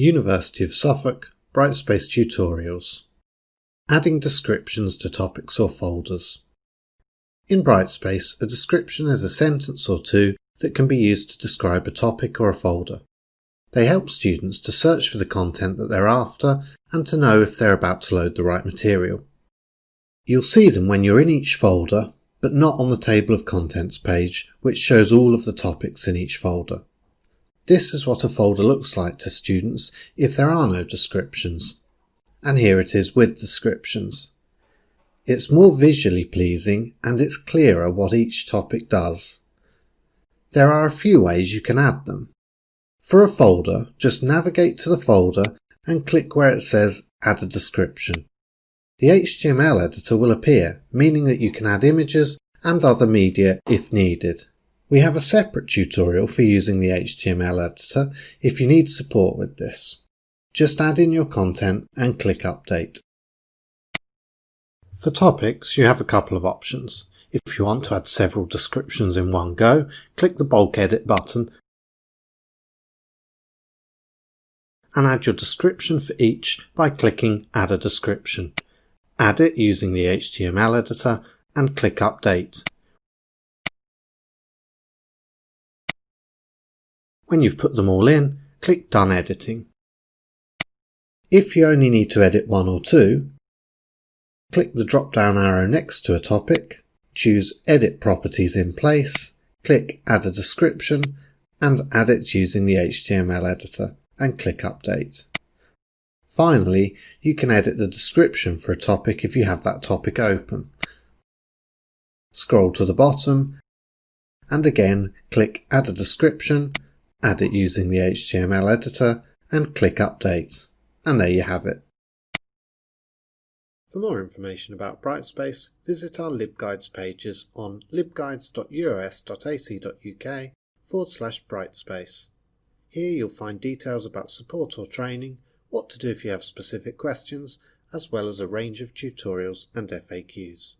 University of Suffolk, Brightspace tutorials. Adding descriptions to topics or folders. In Brightspace, a description is a sentence or two that can be used to describe a topic or a folder. They help students to search for the content that they're after and to know if they're about to load the right material. You'll see them when you're in each folder, but not on the table of contents page, which shows all of the topics in each folder. This is what a folder looks like to students if there are no descriptions. And here it is with descriptions. It's more visually pleasing and it's clearer what each topic does. There are a few ways you can add them. For a folder, just navigate to the folder and click where it says Add a Description. The HTML editor will appear, meaning that you can add images and other media if needed. We have a separate tutorial for using the HTML editor if you need support with this. Just add in your content and click Update. For topics, you have a couple of options. If you want to add several descriptions in one go, click the bulk edit button and add your description for each by clicking Add a Description. Add it using the HTML editor and click Update. When you've put them all in, click Done Editing. If you only need to edit one or two, click the drop-down arrow next to a topic, choose Edit Properties in place, click Add a Description, and add it using the HTML editor, and click Update. Finally, you can edit the description for a topic if you have that topic open. Scroll to the bottom, and again click Add a Description, add it using the HTML editor, and click Update. And there you have it. For more information about Brightspace, visit our LibGuides pages on libguides.us.ac.uk/Brightspace. Here you'll find details about support or training, what to do if you have specific questions, as well as a range of tutorials and FAQs.